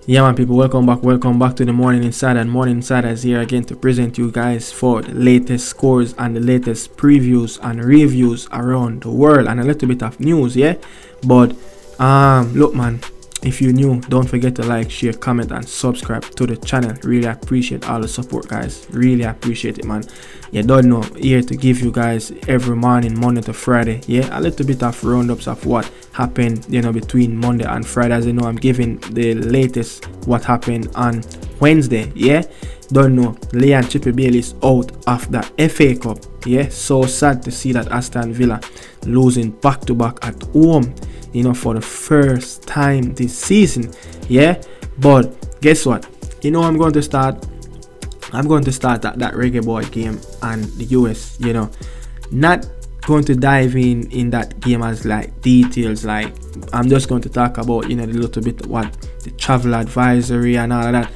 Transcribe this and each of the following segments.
Yeah, man, people, welcome back to the Morning Insider. And Morning Insider is here again to present you guys for the latest scores and the latest previews and reviews around the world and a little bit of news, yeah. But look, man, if you're new, don't forget to like, share, comment, and subscribe to the channel. Really appreciate all the support, guys. Really appreciate it, man. You don't know, here to give you guys every morning, Monday to Friday, yeah, a little bit of roundups of what happened, between Monday and Friday. As you know, I'm giving the latest what happened on Wednesday, yeah. Don't know, Leon Chippy Bailey is out of the FA Cup, yeah. So sad to see that Aston Villa losing back-to-back at home, for the first time this season, yeah. But guess what? I'm going to start at that Reggae Boy game and the US, not going to dive in that game as like details. Like, I'm just going to talk about the little bit what the travel advisory and all of that,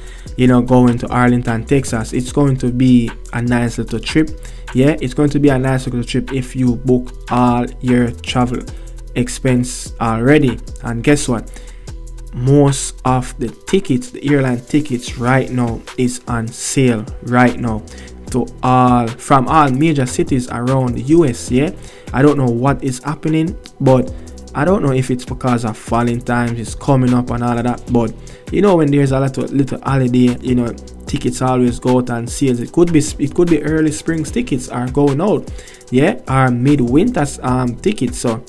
going to Arlington, Texas. It's going to be a nice little trip, yeah. It's going to be a nice little trip if you book all your travel expense already. And guess what? Most of the tickets, the airline tickets right now, is on sale right now from all major cities around the US, yeah. I don't know what is happening, but I don't know if it's because of Valentine's is coming up and all of that. But when there's a little holiday, tickets always go out on sales. It could be early spring tickets are going out, yeah, or midwinter tickets. So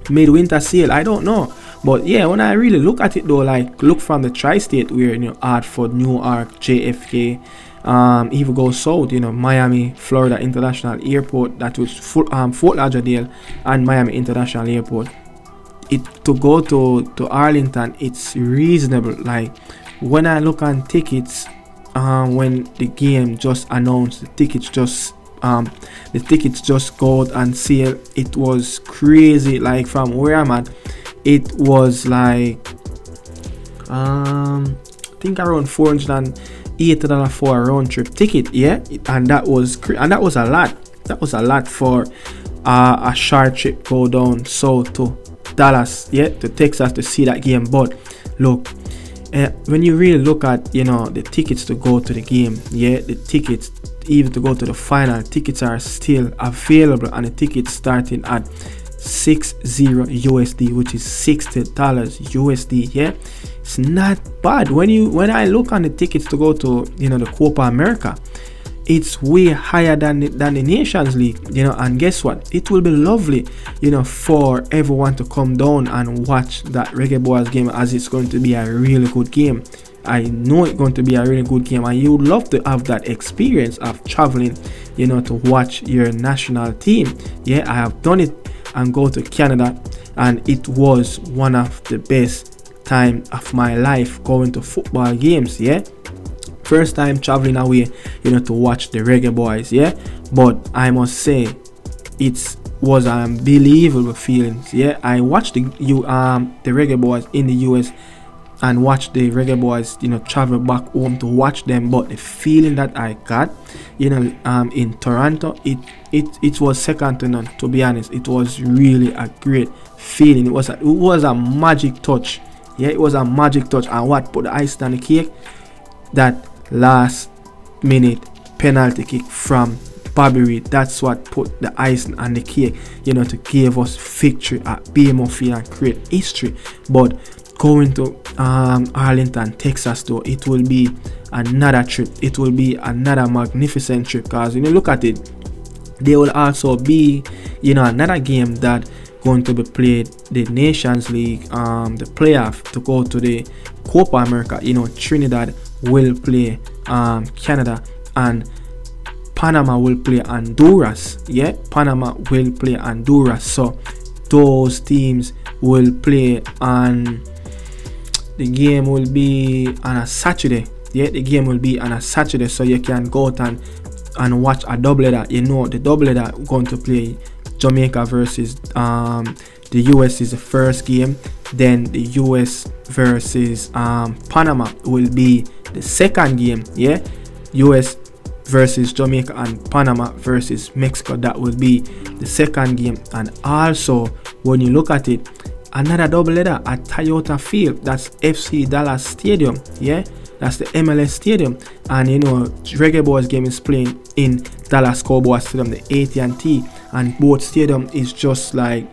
midwinter sale, I don't know. But yeah, when I really look at it though, like look from the tri-state where Hartford, Newark, JFK, even go south, Miami, Florida International Airport, that was Fort Lauderdale and Miami International Airport. To go to Arlington, it's reasonable. Like when I look on tickets, when the game just announced, the tickets just go out and sale. It was crazy. Like from where I'm at, it was like I think around $480 for a round trip ticket, yeah. And that was a lot. That was a lot for a short trip go down south to Dallas, yeah, to Texas to see that game. But look, when you really look at the tickets to go to the game, yeah, the tickets even to go to the final, tickets are still available, and the tickets starting at $60 USD, which is $60 USD, yeah. It's not bad. When I look on the tickets to go to the Copa America, it's way higher than the Nations League, and guess what? It will be lovely, for everyone to come down and watch that Reggae Boys game, as it's going to be a really good game. I know it's going to be a really good game, and you would love to have that experience of traveling, to watch your national team. Yeah, I have done it and go to Canada, and it was one of the best time of my life going to football games, yeah. First time traveling away, to watch the Reggae Boys, yeah. But I must say, it was an unbelievable feelings, yeah. I watched the Reggae Boys in the US and watch the Reggae Boys, travel back home to watch them. But the feeling that I got, in Toronto, it was second to none. To be honest, it was really a great feeling. It was a magic touch. Yeah, it was a magic touch. And what put the icing on the cake? That last minute penalty kick from Bobby Reed. That's what put the icing on the cake. To give us victory at BMO Field and create history. But going to Arlington, Texas, though, it will be another trip. It will be another magnificent trip, because look at it. There will also be another game that going to be played, the Nations League, the playoff to go to the Copa America. Trinidad will play Canada, and Panama will play Honduras. Yeah, Panama will play Honduras. So those teams will play on. The game will be on a Saturday. Yeah, the game will be on a Saturday, so you can go out and watch a doubleheader. The doubleheader going to play Jamaica versus the US is the first game. Then the US versus Panama will be the second game. Yeah, US versus Jamaica and Panama versus Mexico. That will be the second game. And also, when you look at it, another doubleheader at Toyota Field. That's FC Dallas Stadium. Yeah, that's the MLS Stadium. And you know, Reggae Boyz game is playing in Dallas Cowboys Stadium, the AT&T, and both stadium is just like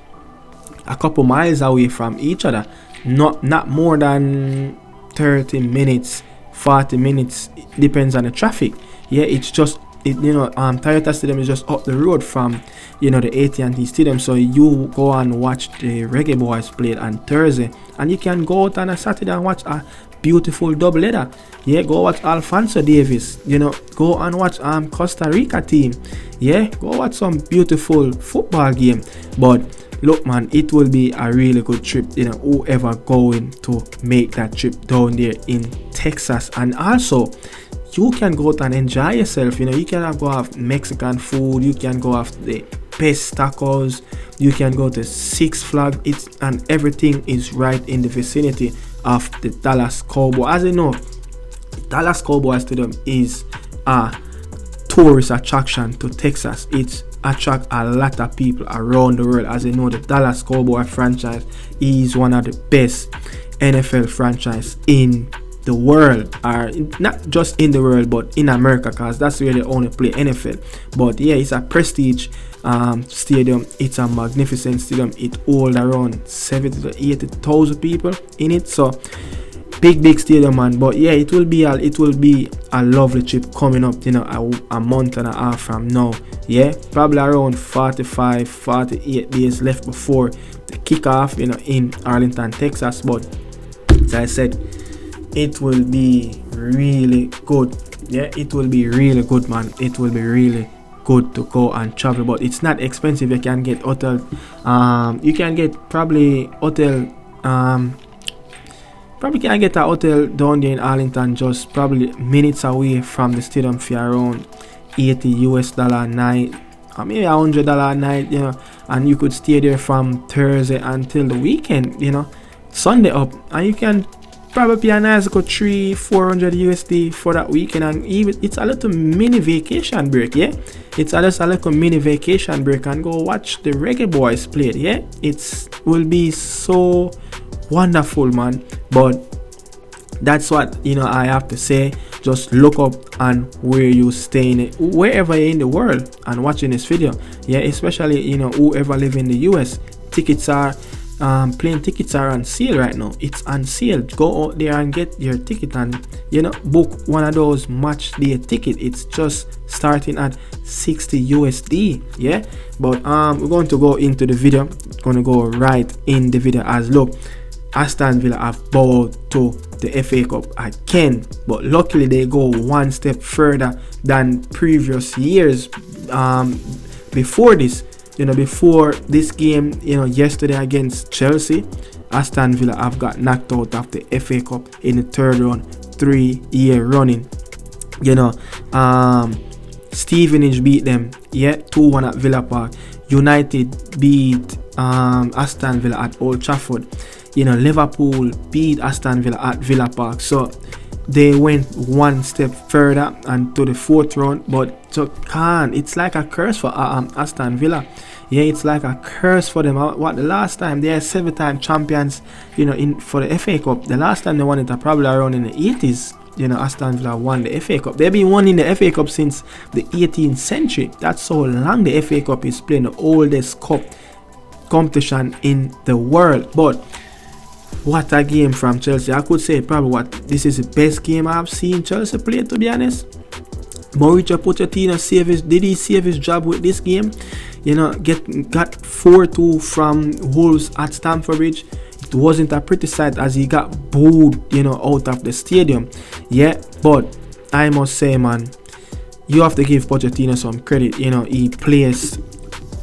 a couple miles away from each other. Not more than 30 minutes, 40 minutes, depends on the traffic. Yeah, it's just Toyota Stadium is just up the road from the AT&T Stadium. So you go and watch the Reggae Boyz play on Thursday, and you can go out on a Saturday and watch a beautiful doubleheader. Yeah, go watch Alfonso Davis. Go and watch Costa Rica team. Yeah, go watch some beautiful football game. But look, man, it will be a really good trip. Whoever going to make that trip down there in Texas. And also, you can go out and enjoy yourself. You can go have Mexican food. You can go have the best tacos. You can go to Six Flags. And everything is right in the vicinity of the Dallas Cowboys. As you know, Dallas Cowboys Stadium is a tourist attraction to Texas. It attracts a lot of people around the world. As you know, the Dallas Cowboys franchise is one of the best NFL franchise in the world, or not just in the world but in America, because that's where they only play NFL. But yeah, it's a prestige stadium. It's a magnificent stadium. It holds around 70 to 80,000 people in it. So big stadium, man. But yeah, it will be a lovely trip coming up, a month and a half from now. Yeah, probably around 48 days left before the kickoff, in Arlington, Texas. But as I said, it will be really good. Yeah, it will be really good, man. It will be really good to go and travel. But it's not expensive. You can get hotel. You can get probably hotel. Probably can get a hotel down there in Arlington, just probably minutes away from the stadium for around $80 a night, or maybe $100 a night. And you could stay there from Thursday until the weekend. Sunday up, and you can probably pay a nice go $300-400 USD for that weekend. And even it's a little mini vacation break. Yeah, it's a little mini vacation break, and go watch the Reggae Boyz play. Yeah, it will be so wonderful, man. But that's what I have to say. Just look up and where you staying, wherever you're in the world and watching this video. Yeah, especially whoever live in the US. Tickets are plane tickets are on sale right now. It's on sale. Go out there and get your ticket and book one of those match day ticket. It's just starting at 60 USD. Yeah, but we're going to go into the video. Gonna go right in the video. As look, Aston Villa have bowed to the FA Cup again, but luckily they go one step further than previous years. Before this, before this game, yesterday against Chelsea, Aston Villa have got knocked out of the FA Cup in the third round, 3-year running. Stevenage beat them, 2-1 at Villa Park. United beat Aston Villa at Old Trafford. Liverpool beat Aston Villa at Villa Park. So they went one step further and to the fourth round, but it's like a curse for Aston Villa. Yeah, it's like a curse for them. What the last time they are 7-time champions, for the FA Cup. The last time they won it probably around in the 80s. Aston Villa won the FA Cup. They've been winning the FA Cup since the 18th century. That's so long the FA Cup is playing, the oldest cup competition in the world. But what a game from Chelsea. I could say probably this is the best game I've seen Chelsea play, to be honest. Mauricio Pochettino did he save his job with this game? Got 4-2 from Wolves at Stamford Bridge. It wasn't a pretty sight as he got booed, out of the stadium. Yeah, but I must say, man, you have to give Pochettino some credit. He plays.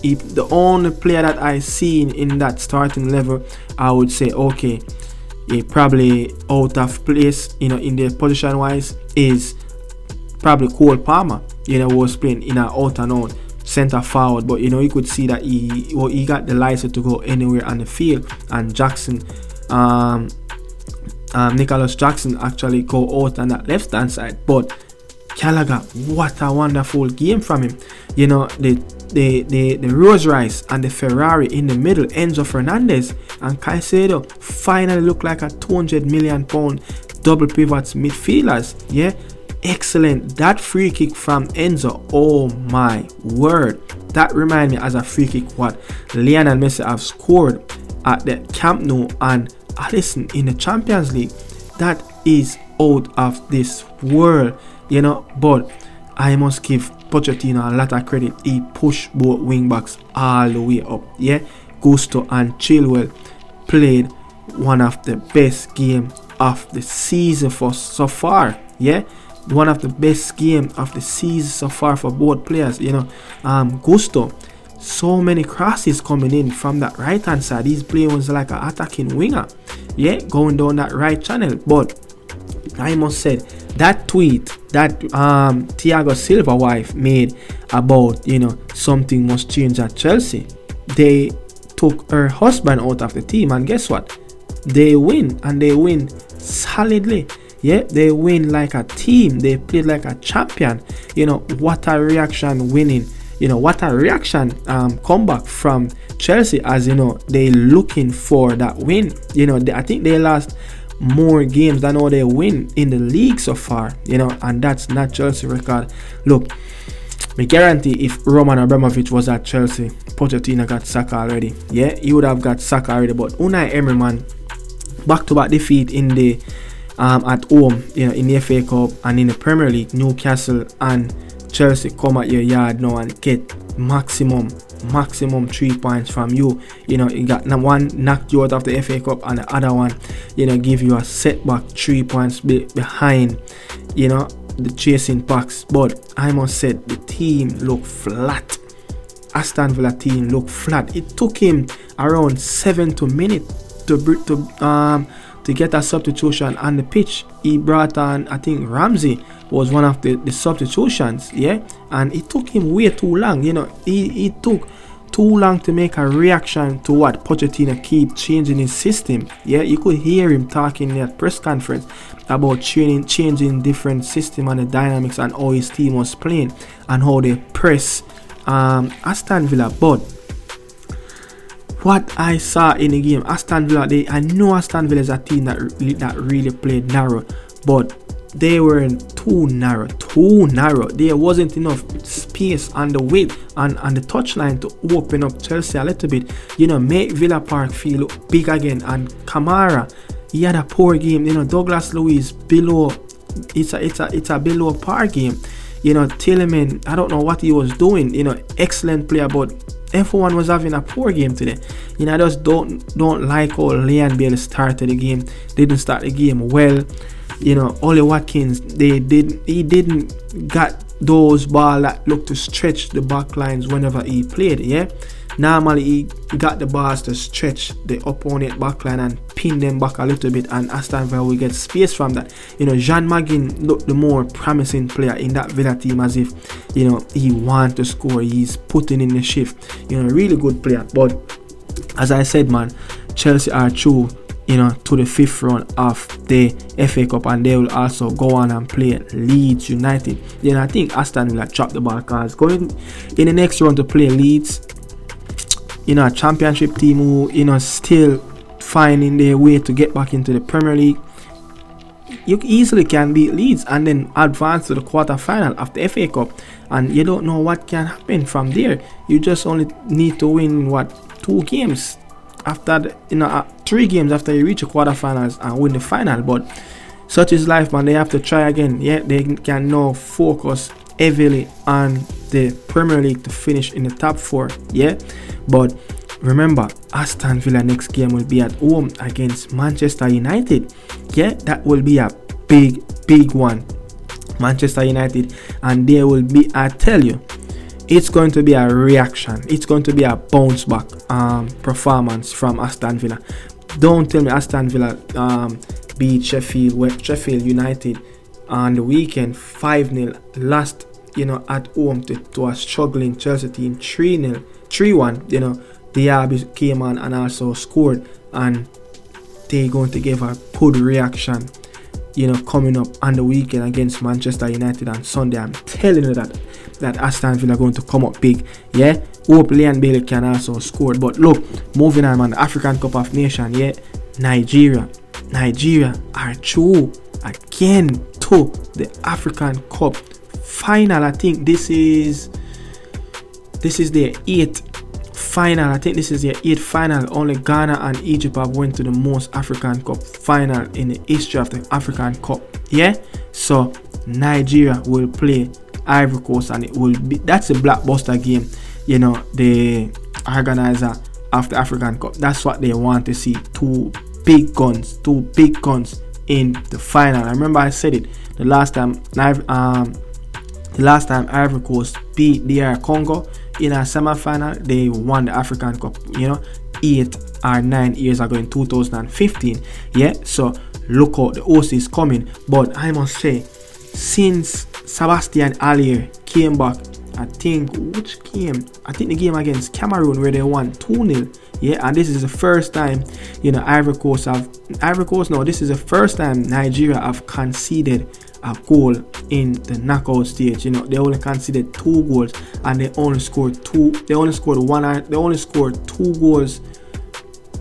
The only player that I seen in that starting level, I would say, okay, he probably out of place, in the position wise, is probably Cole Palmer. Was playing in an out and out center forward, but you could see that he got the license to go anywhere on the field. And Jackson, Nicholas Jackson actually go out on that left hand side. But Gallagher, what a wonderful game from him. The Rose Rice and the Ferrari in the middle, Enzo Fernandez and Caicedo, finally look like a £200 million double pivots midfielders. Yeah, excellent. That free kick from Enzo, oh my word, that reminds me as a free kick what Lionel Messi have scored at the Camp Nou and Alisson in the Champions League. That is out of this world, you know. But I must give Pochettino a lot of credit. He pushed both wing backs all the way up. Yeah, Gusto and Chilwell played one of the best games of the season for so far. Yeah, one of the best game of the season so far for both players. You know, Gusto, so many crosses coming in from that right hand side. He's playing was like an attacking winger. Yeah, going down that right channel. But I must say that tweet that Thiago Silva wife made about, you know, something must change at Chelsea. They took her husband out of the team, and guess what? They win, and they win solidly. Yeah, they win like a team. They played like a champion. You know, what a reaction winning. You know, what a reaction comeback from Chelsea, as you know, they looking for that win. You know, I think they lost more games than all they win in the league so far, you know, and that's not Chelsea record. Look, I guarantee if Roman Abramovich was at Chelsea, Pochettino got sacked already. Yeah, he would have got sacked already. But Unai Emery, man, back-to-back defeat in the at home, you know, in the FA Cup and in the Premier League. Newcastle and Chelsea come at your yard now and get maximum 3 points from you. You know, you got one knocked you out of the FA Cup, and the other one, you know, give you a setback 3 points behind, you know, the chasing packs. But I must say the team look flat. Aston Villa team look flat. It took him around 70 minutes to get a substitution on the pitch. He brought on, I think Ramsey was one of the substitutions, yeah, and it took him way too long. You know, he took too long to make a reaction to what Pochettino keep changing his system. Yeah, you could hear him talking in that press conference about changing different system and the dynamics and how his team was playing and how they press Aston Villa. But what I saw in the game, Aston Villa, I know Aston Villa is a team that really played narrow, but they weren't too narrow. There wasn't enough space on the width and the touchline to open up Chelsea a little bit. You know, make Villa Park feel look big again. And Kamara, he had a poor game. You know, Douglas Luiz below. It's a below par game. You know, Tielemans, I don't know what he was doing. You know, excellent player, but everyone was having a poor game today. You know, I just don't like how Leon Bailey started the game. Didn't start the game well. You know, Oli Watkins, he didn't got those balls that look to stretch the back lines whenever he played. Yeah, normally he got the balls to stretch the opponent back line and pin them back a little bit, and Aston Villa will get space from that. You know, Jean Magin looked the more promising player in that Villa team, as if, you know, he wants to score, he's putting in the shift. You know, really good player. But as I said, man, Chelsea are through, you know, to the 5th round of the FA Cup, and they will also go on and play Leeds United. Then I think Aston Villa drop the ball, because going in the next round to play Leeds, you know, a championship team who, you know, still finding their way to get back into the Premier League, you easily can beat Leeds and then advance to the quarter-final of the FA Cup, and you don't know what can happen from there. You just only need to win 2 games after the, you know, 3 games after you reach the quarterfinals and win the final. But such is life, man. They have to try again. Yeah, they can now focus heavily on the Premier League to finish in the top 4. Yeah, but remember, Aston Villa next game will be at home against Manchester United. Yeah, that will be a big one. Manchester United, and there will be, I tell you, it's going to be a reaction. It's going to be a bounce back performance from Aston Villa. Don't tell me Aston Villa beat Sheffield United on the weekend 5-0. Lost, you know, at home to a struggling Chelsea team 3-1. You know, Diaby came and also scored, and they're going to give a good reaction coming up on the weekend against Manchester United on Sunday. I'm telling you that Aston Villa are going to come up big. Yeah, hope Leon Bailey can also score. But look, moving on, man, the African Cup of Nations. Yeah, Nigeria are through again to the African Cup final. I think this is their 8th final. I think this is their 8th final. Only Ghana and Egypt have went to the most African Cup final in the history of the African Cup. Yeah, so Nigeria will play Ivory Coast, and that's a blockbuster game. The organizer of the African Cup, that's what they want to see. Two big guns in the final. I remember I said it the last time Ivory Coast beat DR Congo in a semi-final. They won the African Cup 8 or 9 years ago in 2015. Yeah, so look out, the host is coming. But I must say, since Sebastian Haller came back, I think the game against Cameroon where they won 2-0. Yeah, and this is the first time this is the first time Nigeria have conceded a goal in the knockout stage. They only conceded 2 goals, and they only scored 2 goals.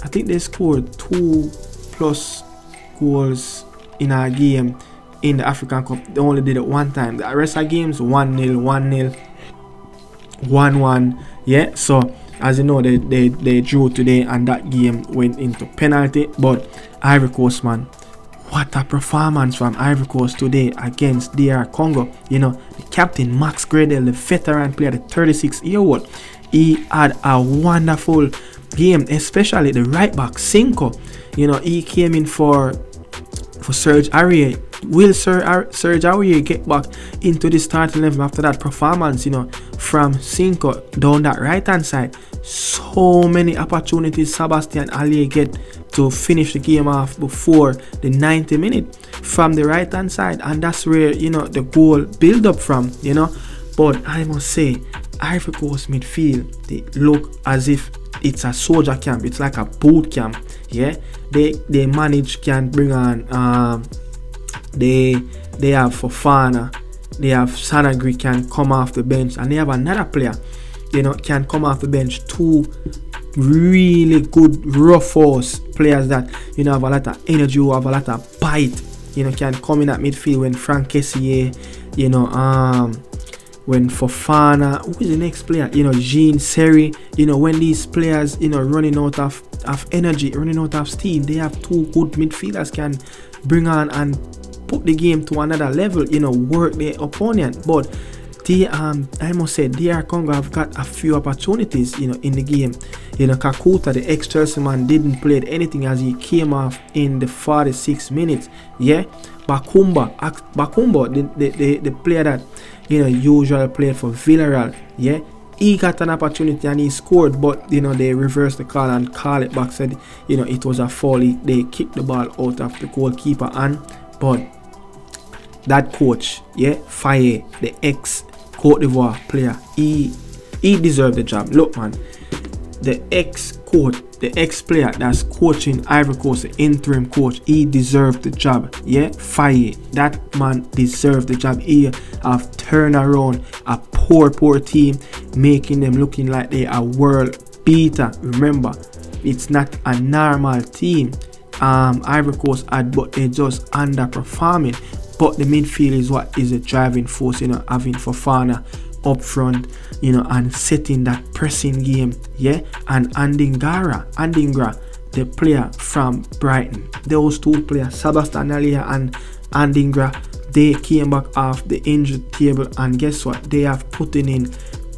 I think they scored 2+ goals in a game in the African Cup. They only did it one time. The rest of games 1-0, 1-0, 1-1. Yeah, so as you know, they drew today, and that game went into penalty. But Ivory Coast, man, what a performance from Ivory Coast today against DR Congo. The captain Max Gradel, the veteran player, the 36-year-old, he had a wonderful game, especially the right back Cinco. He came in for Serge Aurier. Will Serge Aurier get back into the starting level after that performance, from Cinco down that right hand side? So many opportunities Sebastian Haller get to finish the game off before the 90 minute from the right hand side, and that's where the goal build up from. But I must say, Ivory Coast midfield, they look as if it's a soldier camp. It's like a boot camp. Yeah, they can bring on they have Fofana, they have Sanagri can come off the bench, and they have another player can come off the bench. 2 really good rough force players that have a lot of energy, have a lot of bite, can come in at midfield when Frank Kessié, when Fofana, who is the next player, Jean Seri, when these players running out of energy, running out of steam, they have 2 good midfielders can bring on and put the game to another level, work their opponent. But I must say, DR Congo have got a few opportunities, in the game. Kakuta, the ex-Chelsea man, didn't play anything as he came off in the 46 minutes. Yeah, Bakumba, the player that usually played for Villarreal. Yeah, he got an opportunity and he scored, but they reversed the call and called it back. Said it was a foul. They kicked the ball out of the goalkeeper, but that coach, Faye, the ex-Cote d'Ivoire player, he deserved the job. Look, man, the ex-coach, the ex-player that's coaching Ivory Coast, the interim coach, he deserved the job. Yeah, Faye, that man deserved the job. He have turned around a poor team, making them looking like they are world beater. Remember, it's not a normal team. Ivory Coast had, but they just underperforming. But the midfield is what is a driving force, having Fofana up front, and setting that pressing game. Yeah, and Andingra, the player from Brighton. Those 2 players, Sebastian Haller and Andingra, they came back off the injury table, and guess what? They have put in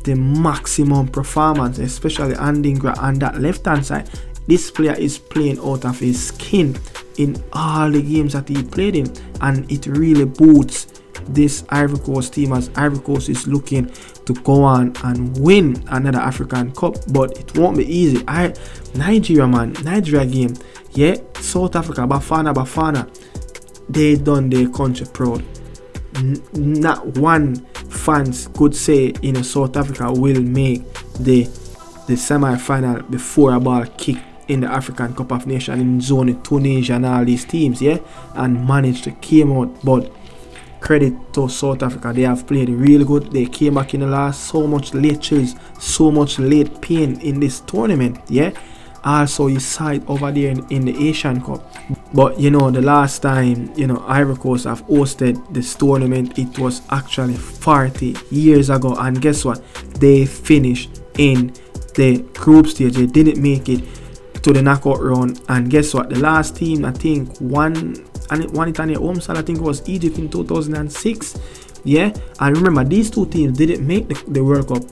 the maximum performance, especially Andingra on that left hand side. This player is playing out of his skin in all the games that he played in, and it really boosts this Ivory Coast team, as Ivory Coast is looking to go on and win another African Cup. But it won't be easy. Nigeria game, yeah, South Africa, Bafana, they done their country proud. Not one fans could say South Africa will make the semi-final before a ball kick in the African Cup of Nations in zone with Tunisia and all these teams, yeah, and managed to came out. But credit to South Africa, they have played really good. They came back in the last, so much late chills, so much late pain in this tournament, yeah. Also, you saw it over there in the Asian Cup. But you know, the last time, you know, Ivory Coast have hosted this tournament, it was actually 40 years ago. And guess what? They finished in the group stage. They didn't make it to the knockout round. And guess what? The last team, I think, won it on their home side. I think it was Egypt in 2006. Yeah, and remember, these two teams didn't make the World Cup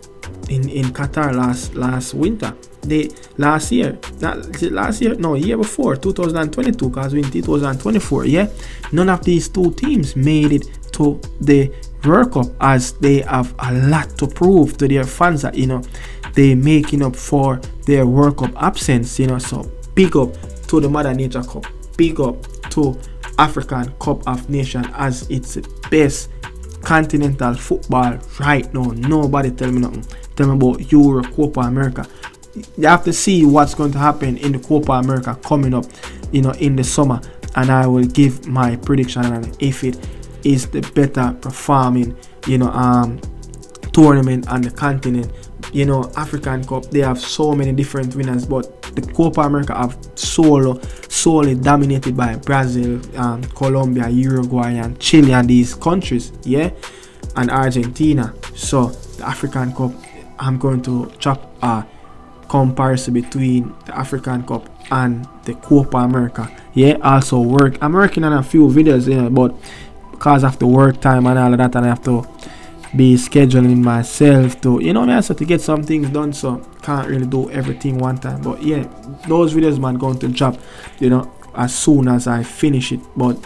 in Qatar last winter. Year before 2022, because we in 2024. Yeah, none of these two teams made it to the World Cup, as they have a lot to prove to their fans that, you know, they making up for their World Cup absence, you know. So big up to the Mother Nature Cup, big up to African Cup of Nations, as it's the best continental football right now. Nobody tell me nothing. Tell me about Euro, Copa America. You have to see what's going to happen in the Copa America coming up, you know, in the summer, and I will give my prediction on if it is the better performing, you know, tournament on the continent. You know, African Cup, they have so many different winners, but the Copa America have solely dominated by Brazil, Colombia, Uruguay, and Chile, and these countries, yeah, and Argentina. So the African Cup, I'm going to chop a comparison between the African Cup and the Copa America. Yeah, also I'm working on a few videos, you know, but because of the work time and all of that, and I have to be scheduling myself to, you know, I have to get some things done, so can't really do everything one time. But yeah, those videos, man, going to drop, you know, as soon as I finish it. But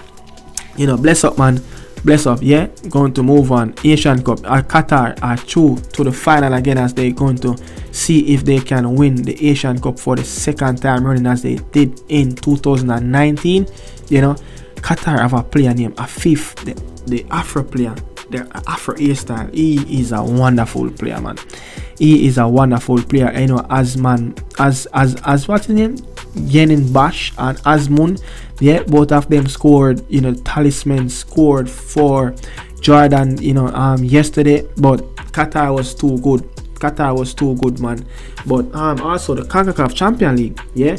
you know, bless up, man, bless up. Yeah, going to move on. Asian Cup, Qatar are through to the final again, as they're going to see if they can win the Asian Cup for the second time running, as they did in 2019. You know, Qatar have a player named Afif, the Afro player, the Afro A-style. He is a wonderful player, man. He is a wonderful player. You know, as what's his name? Yenin Bash and Asmun. Yeah, both of them scored. You know, Talisman scored for Jordan, you know, yesterday. But Qatar was too good. Qatar was too good, man. But also the CONCACAF Champions League, yeah.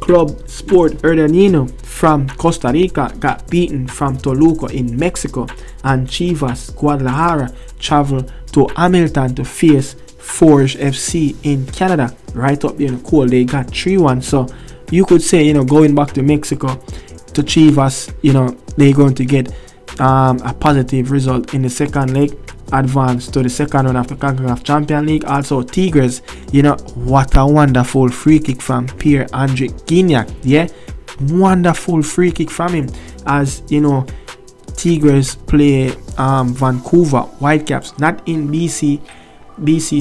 Club Sport Herdanino from Costa Rica got beaten from Toluca in Mexico, and Chivas Guadalajara travel to Hamilton to face Forge FC in Canada, right up there in the cold. They got 3-1. So you could say, you know, going back to Mexico to Chivas, you know, they're going to get a positive result in the second leg, advance to the second round of the CONCACAF Champions League. Also Tigres, you know, what a wonderful free kick from Pierre-Andre Gignac. Yeah, wonderful free kick from him, as you know, Tigres play Vancouver Whitecaps, not in BC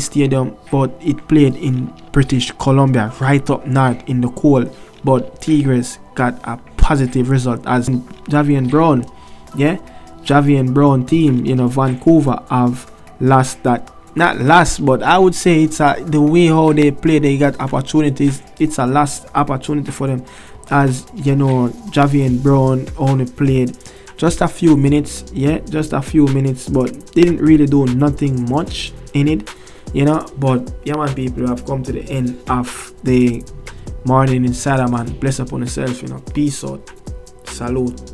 Stadium, but it played in British Columbia, right up north in the cold. But Tigres got a positive result, as Javier Brown, yeah, Javier Brown team, you know, Vancouver have lost that. Not lost, but I would say it's the way how they play, they got opportunities. It's a last opportunity for them, as you know, Javier Brown only played just a few minutes, yeah, just a few minutes, but didn't really do nothing much in it, you know. But yeah, man, people, have come to the end of the morning inside, man. Bless upon yourself, you know. Peace out. Salute.